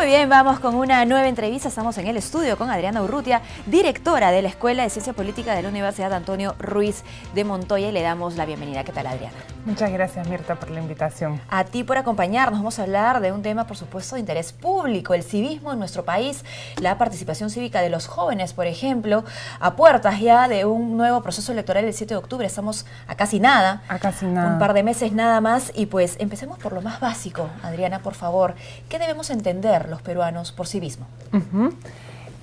bien, vamos con una nueva entrevista. Estamos en el estudio con Adriana Urrutia, directora de la Escuela de Ciencia Política de la Universidad Antonio Ruiz de Montoya, y le damos la bienvenida. ¿Qué tal, Adriana? Muchas gracias, Mirta, por la invitación. A ti por acompañarnos. Vamos a hablar de un tema, por supuesto, de interés público, el civismo en nuestro país, la participación cívica de los jóvenes, por ejemplo, a puertas ya de un nuevo proceso electoral el 7 de octubre. Estamos a casi nada. A casi nada. Un par de meses nada más. Y pues empecemos por lo más básico, Adriana, por favor. ¿Qué debemos entender los peruanos por civismo?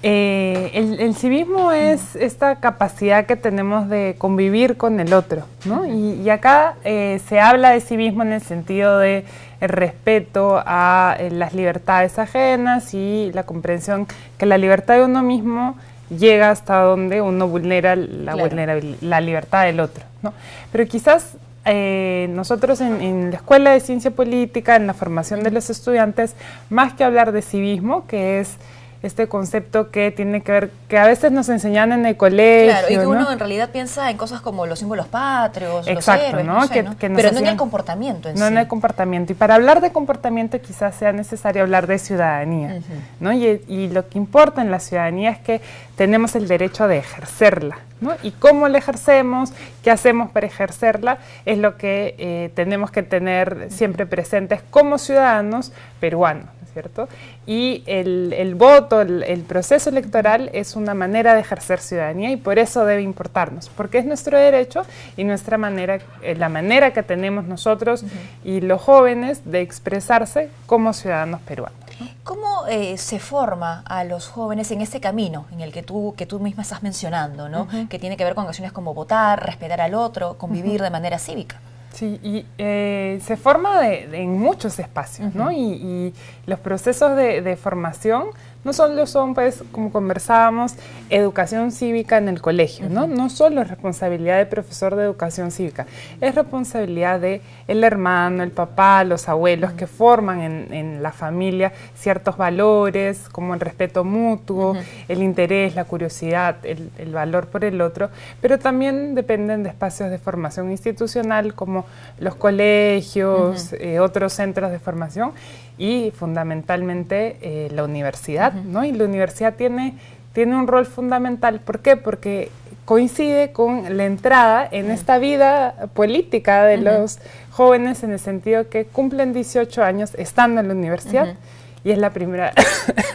El civismo es esta capacidad que tenemos de convivir con el otro, ¿no? Y acá se habla de civismo en el sentido de el respeto a las libertades ajenas y la comprensión que la libertad de uno mismo llega hasta donde uno vulnera la libertad del otro, ¿no? Pero quizás nosotros en la Escuela de Ciencia Política, en la formación de los estudiantes, más que hablar de civismo, que es este concepto que tiene que ver, que a veces nos enseñan en el colegio. Claro, y que uno ¿no? en realidad piensa en cosas como los símbolos patrios, exacto, los héroes, ¿no? no sé, ¿no? Pero no en el comportamiento en sí. No en el comportamiento. Y para hablar de comportamiento quizás sea necesario hablar de ciudadanía, ¿no? Y lo que importa en la ciudadanía es que tenemos el derecho de ejercerla, ¿no? Y cómo la ejercemos, qué hacemos para ejercerla, es lo que tenemos que tener siempre presentes como ciudadanos peruanos, ¿cierto? Y el voto, el proceso electoral es una manera de ejercer ciudadanía y por eso debe importarnos, porque es nuestro derecho y nuestra manera, la manera que tenemos nosotros y los jóvenes de expresarse como ciudadanos peruanos. ¿Cómo se forma a los jóvenes en ese camino en el que tú misma estás mencionando, ¿no? Que tiene que ver con acciones como votar, respetar al otro, convivir de manera cívica? Sí, y se forma en muchos espacios, ¿no? Y los procesos de formación no solo son, pues, como conversábamos, educación cívica en el colegio, ¿no? No solo es responsabilidad del profesor de educación cívica, es responsabilidad del hermano, el papá, los abuelos que forman en la familia ciertos valores, como el respeto mutuo, el interés, la curiosidad, el valor por el otro, pero también dependen de espacios de formación institucional como los colegios, otros centros de formación y fundamentalmente la universidad, ¿no? Y la universidad tiene un rol fundamental. ¿Por qué? Porque coincide con la entrada en esta vida política de los jóvenes, en el sentido que cumplen 18 años estando en la universidad y es la primera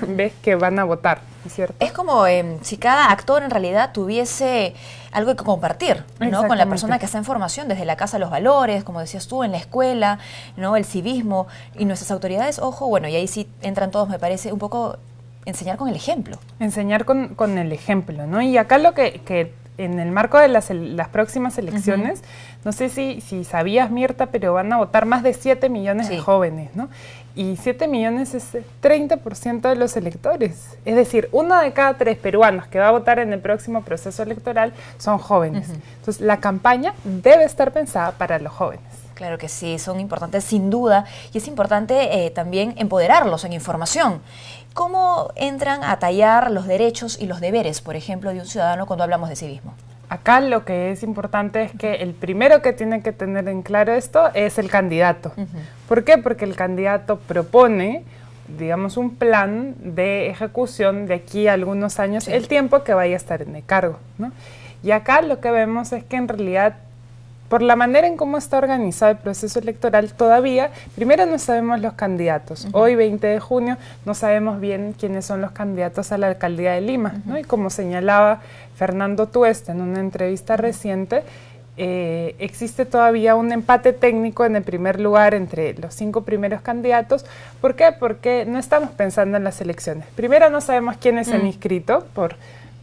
vez que van a votar, ¿cierto? Es como si cada actor en realidad tuviese algo que compartir, ¿no? Con la persona que está en formación, desde la casa los valores, como decías tú, en la escuela, ¿no? El civismo y nuestras autoridades, ojo, bueno, y ahí sí entran todos, me parece, un poco enseñar con el ejemplo. Enseñar con el ejemplo, ¿no? Y acá lo que en el marco de las próximas elecciones, no sé si sabías, Mirta, pero van a votar más de 7 millones de jóvenes, ¿no? Y 7 millones es 30% de los electores. Es decir, 1 de cada 3 peruanos que va a votar en el próximo proceso electoral son jóvenes. Entonces, la campaña debe estar pensada para los jóvenes. Claro que sí, son importantes sin duda, y es importante también empoderarlos en información. ¿Cómo entran a tallar los derechos y los deberes, por ejemplo, de un ciudadano cuando hablamos de civismo? Acá lo que es importante es que el primero que tiene que tener en claro esto es el candidato. ¿Por qué? Porque el candidato propone, digamos, un plan de ejecución de aquí a algunos años, el tiempo que vaya a estar en el cargo, ¿no? Y acá lo que vemos es que en realidad, por la manera en cómo está organizado el proceso electoral, todavía, primero no sabemos los candidatos. Hoy, 20 de junio, no sabemos bien quiénes son los candidatos a la alcaldía de Lima, ¿no? Y como señalaba Fernando Tuesta en una entrevista reciente, existe todavía un empate técnico en el primer lugar entre los 5 primeros candidatos. ¿Por qué? Porque no estamos pensando en las elecciones. Primero no sabemos quiénes se han inscrito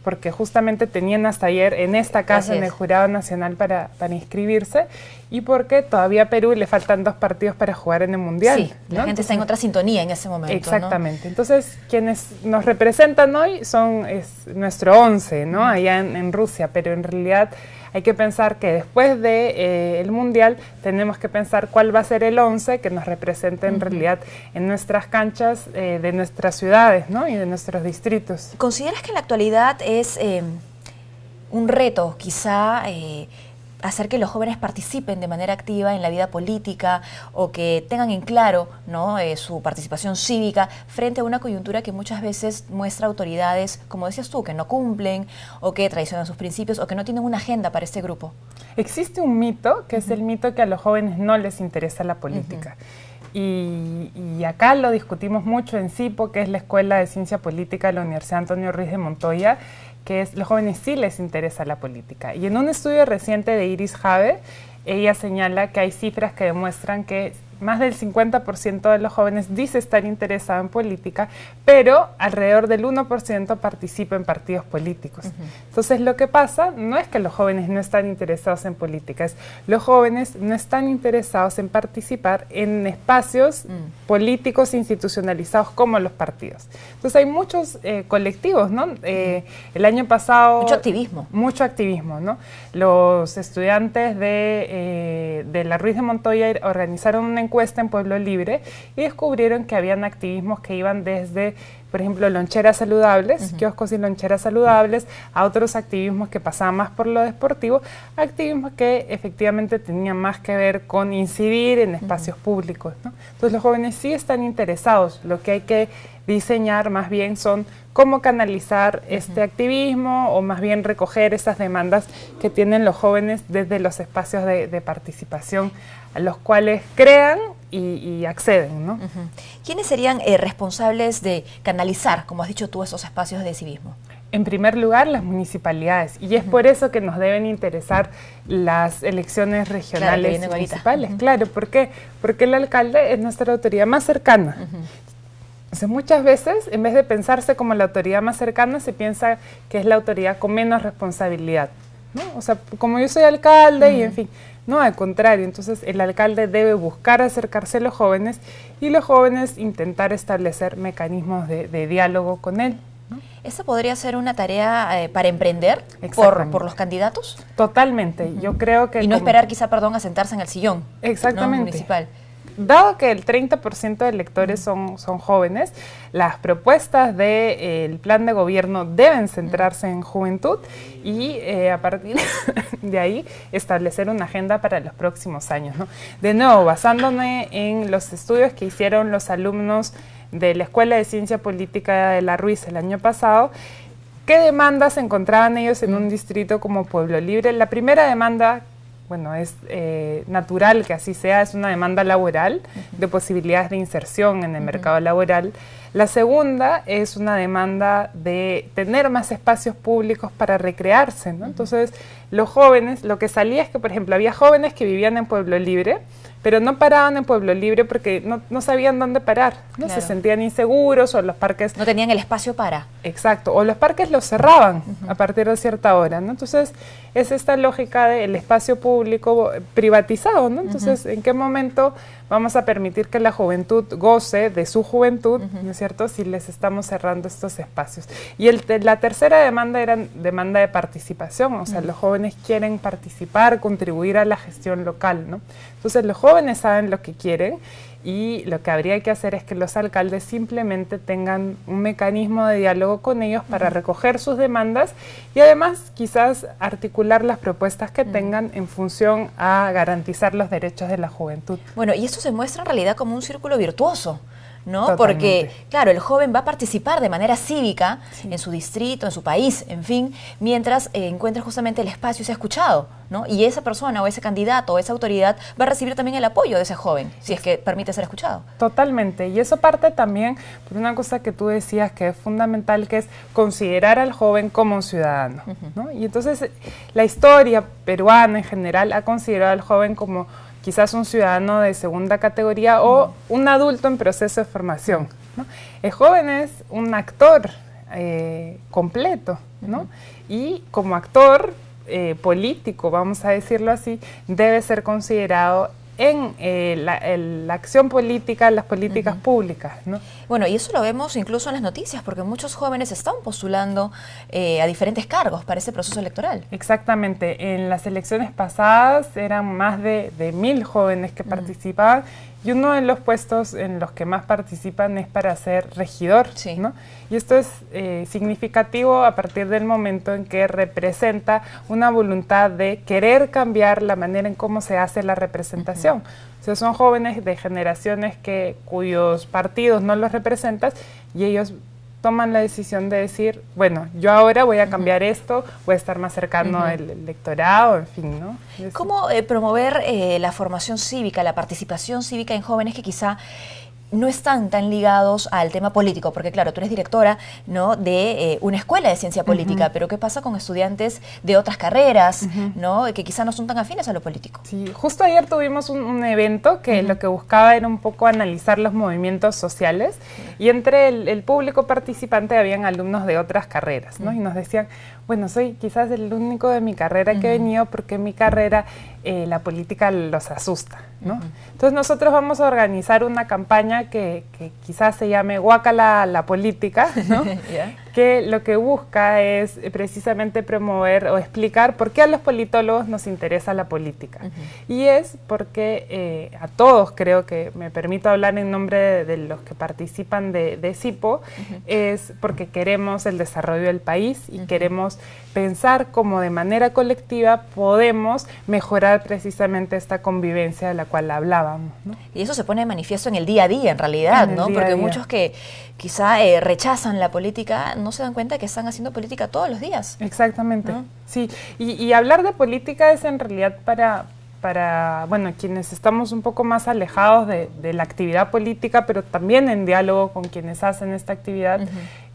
porque justamente tenían hasta ayer en esta casa, en el Jurado Nacional, para inscribirse, y porque todavía a Perú le faltan 2 partidos para jugar en el Mundial. Sí, ¿no? La gente está en otra sintonía en ese momento. Exactamente. ¿No? Entonces, quienes nos representan hoy es nuestro 11, ¿no? Allá en Rusia, pero en realidad hay que pensar que después del Mundial tenemos que pensar cuál va a ser el 11 que nos represente en realidad en nuestras canchas de nuestras ciudades, ¿no? Y de nuestros distritos. ¿Consideras que en la actualidad es un reto quizá hacer que los jóvenes participen de manera activa en la vida política o que tengan en claro, ¿no?, su participación cívica frente a una coyuntura que muchas veces muestra autoridades, como decías tú, que no cumplen o que traicionan sus principios o que no tienen una agenda para este grupo? Existe un mito, que es el mito que a los jóvenes no les interesa la política. Y acá lo discutimos mucho en CIPO, que es la Escuela de Ciencia Política de la Universidad Antonio Ruiz de Montoya, que es, los jóvenes sí les interesa la política. Y en un estudio reciente de Iris Jave, ella señala que hay cifras que demuestran que más del 50% de los jóvenes dice estar interesado en política, pero alrededor del 1% participa en partidos políticos. Entonces, lo que pasa no es que los jóvenes no están interesados en política, es los jóvenes no están interesados en participar en espacios políticos institucionalizados como los partidos. Entonces, hay muchos colectivos, ¿no? El año pasado... Mucho activismo, ¿no? Los estudiantes de la Ruiz de Montoya organizaron una encuesta en Pueblo Libre y descubrieron que habían activismos que iban desde, por ejemplo, loncheras saludables, kioscos y loncheras saludables, a otros activismos que pasaban más por lo deportivo, activismos que efectivamente tenían más que ver con incidir en espacios públicos, ¿no? Entonces los jóvenes sí están interesados, lo que hay que diseñar más bien son cómo canalizar este activismo o más bien recoger esas demandas que tienen los jóvenes desde los espacios de participación a los cuales crean y acceden, ¿no? ¿Quiénes serían responsables de canalizar, como has dicho tú, esos espacios de civismo? En primer lugar, las municipalidades, y es por eso que nos deben interesar las elecciones regionales y municipales. Claro, ¿por qué? Porque el alcalde es nuestra autoridad más cercana. Entonces, muchas veces, en vez de pensarse como la autoridad más cercana, se piensa que es la autoridad con menos responsabilidad, ¿no? O sea, como yo soy alcalde y en fin, no, al contrario. Entonces, el alcalde debe buscar acercarse a los jóvenes y los jóvenes intentar establecer mecanismos de diálogo con él, ¿no? ¿Esa podría ser una tarea para emprender por los candidatos? Totalmente. Yo creo que... Y no esperar quizá, a sentarse en el sillón, exactamente, ¿no?, municipal. Dado que el 30% de electores son jóvenes, las propuestas del plan de gobierno deben centrarse en juventud y a partir de ahí establecer una agenda para los próximos años, ¿no? De nuevo, basándome en los estudios que hicieron los alumnos de la Escuela de Ciencia Política de la Ruiz el año pasado, ¿qué demandas encontraban ellos en un distrito como Pueblo Libre? La primera demanda, bueno, es natural que así sea, es una demanda laboral, de posibilidades de inserción en el mercado laboral. La segunda es una demanda de tener más espacios públicos para recrearse, ¿no? Entonces, los jóvenes, lo que salía es que, por ejemplo, había jóvenes que vivían en Pueblo Libre, pero no paraban en Pueblo Libre porque no sabían dónde parar, ¿no? Se sentían inseguros o los parques... No tenían el espacio para... Exacto, o los parques los cerraban a partir de cierta hora, ¿no? Entonces, es esta lógica del espacio público privatizado, ¿no? Entonces, ¿en qué momento vamos a permitir que la juventud goce de su juventud, ¿no es cierto?, si les estamos cerrando estos espacios? Y la tercera demanda era demanda de participación, o sea, los jóvenes quieren participar, contribuir a la gestión local, ¿no? Entonces, los jóvenes saben lo que quieren y lo que habría que hacer es que los alcaldes simplemente tengan un mecanismo de diálogo con ellos para recoger sus demandas y además quizás articular las propuestas que tengan en función a garantizar los derechos de la juventud. Bueno, y esto se muestra en realidad como un círculo virtuoso, ¿no? Porque, claro, el joven va a participar de manera cívica en su distrito, en su país, en fin, mientras encuentre justamente el espacio y sea escuchado, ¿no? Y esa persona o ese candidato o esa autoridad va a recibir también el apoyo de ese joven, si es que permite ser escuchado. Totalmente, y eso parte también por una cosa que tú decías que es fundamental, que es considerar al joven como un ciudadano, ¿no? Y entonces la historia peruana en general ha considerado al joven como quizás un ciudadano de segunda categoría o un adulto en proceso de formación, ¿no? El joven es un actor completo, ¿no? Y como actor político, vamos a decirlo así, debe ser considerado en la acción política, las políticas públicas, ¿no? Bueno, y eso lo vemos incluso en las noticias, porque muchos jóvenes están postulando a diferentes cargos para ese proceso electoral. Exactamente. En las elecciones pasadas eran más de 1000 jóvenes que participaban y uno de los puestos en los que más participan es para ser regidor, sí, ¿no? Y esto es significativo a partir del momento en que representa una voluntad de querer cambiar la manera en cómo se hace la representación. O sea, son jóvenes de generaciones cuyos partidos no los representan y ellos toman la decisión de decir, bueno, yo ahora voy a cambiar esto, voy a estar más cercano al electorado, en fin, ¿no? ¿Cómo promover la formación cívica, la participación cívica en jóvenes que quizá no están tan ligados al tema político? Porque claro, tú eres directora, ¿no?, de una escuela de ciencia política, pero ¿qué pasa con estudiantes de otras carreras, ¿no?, que quizá no son tan afines a lo político? Sí, justo ayer tuvimos un evento que lo que buscaba era un poco analizar los movimientos sociales y entre el público participante habían alumnos de otras carreras, ¿no? Y nos decían, bueno, soy quizás el único de mi carrera que he venido porque en mi carrera la política los asusta, ¿no? Entonces nosotros vamos a organizar una campaña que quizás se llame Guácala la política, ¿no? Que lo que busca es precisamente promover o explicar por qué a los politólogos nos interesa la política. Y es porque a todos, creo que me permito hablar en nombre de los que participan de CIPO, es porque queremos el desarrollo del país y queremos pensar cómo de manera colectiva podemos mejorar precisamente esta convivencia de la cual hablábamos, ¿no? Y eso se pone de manifiesto en el día a día, en realidad, ¿no? Porque muchos que quizá rechazan la política no se dan cuenta que están haciendo política todos los días. Exactamente, ¿no? Sí. Y hablar de política es en realidad para bueno, quienes estamos un poco más alejados de la actividad política, pero también en diálogo con quienes hacen esta actividad,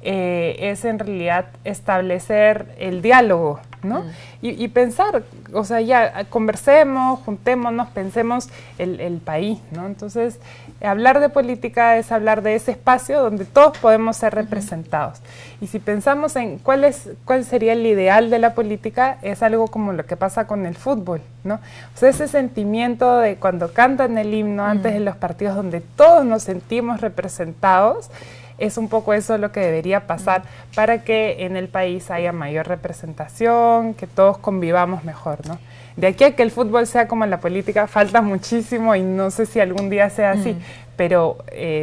es en realidad establecer el diálogo, ¿no? Y pensar, o sea, ya conversemos, juntémonos, pensemos el país, ¿no? Entonces, hablar de política es hablar de ese espacio donde todos podemos ser representados. Y si pensamos en cuál sería el ideal de la política, es algo como lo que pasa con el fútbol, ¿no? O sea, ese sentimiento de cuando cantan el himno antes de los partidos donde todos nos sentimos representados, es un poco eso lo que debería pasar para que en el país haya mayor representación, que todos convivamos mejor, ¿no? De aquí a que el fútbol sea como la política, falta muchísimo y no sé si algún día sea así, pero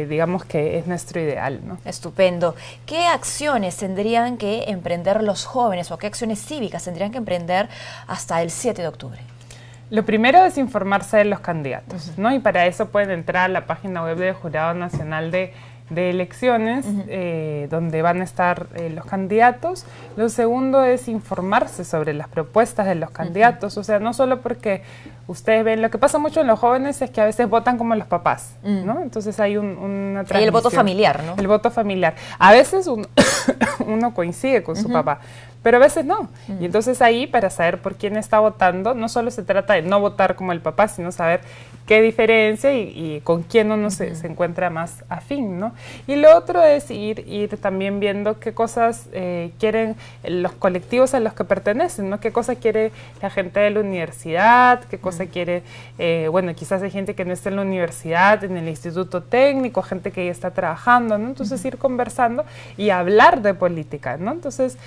digamos que es nuestro ideal, ¿no? Estupendo. ¿Qué acciones tendrían que emprender los jóvenes o qué acciones cívicas tendrían que emprender hasta el 7 de octubre? Lo primero es informarse de los candidatos, ¿no? Y para eso pueden entrar a la página web del Jurado Nacional de Elecciones, donde van a estar los candidatos. Lo segundo es informarse sobre las propuestas de los candidatos, o sea, no solo porque ustedes ven, lo que pasa mucho en los jóvenes es que a veces votan como los papás, ¿no? Entonces hay una transición. Y el voto familiar, ¿no? El voto familiar. A veces uno coincide con su papá, pero a veces no. Y entonces ahí, para saber por quién está votando, no solo se trata de no votar como el papá, sino saber qué diferencia y con quién uno se encuentra más afín, ¿no? Y lo otro es ir también viendo qué cosas quieren los colectivos a los que pertenecen, ¿no? Qué cosa quiere la gente de la universidad, qué cosa quiere, bueno, quizás hay gente que no está en la universidad, en el instituto técnico, gente que ya está trabajando, ¿no? Entonces ir conversando y hablar de política, ¿no? Entonces,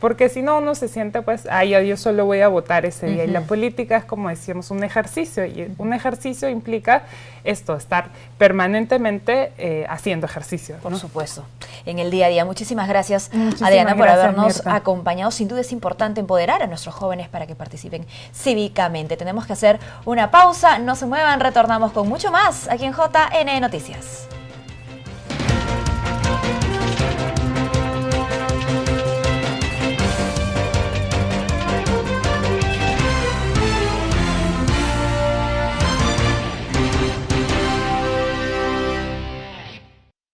porque si no uno se siente pues, yo solo voy a votar ese día. Y la política es, como decíamos, un ejercicio. Y un ejercicio implica esto, estar permanentemente haciendo ejercicio, ¿no? Por supuesto, en el día a día. Muchísimas gracias, Adriana, por habernos acompañado. Sin duda es importante empoderar a nuestros jóvenes para que participen cívicamente. Tenemos que hacer una pausa, no se muevan, retornamos con mucho más aquí en JN Noticias.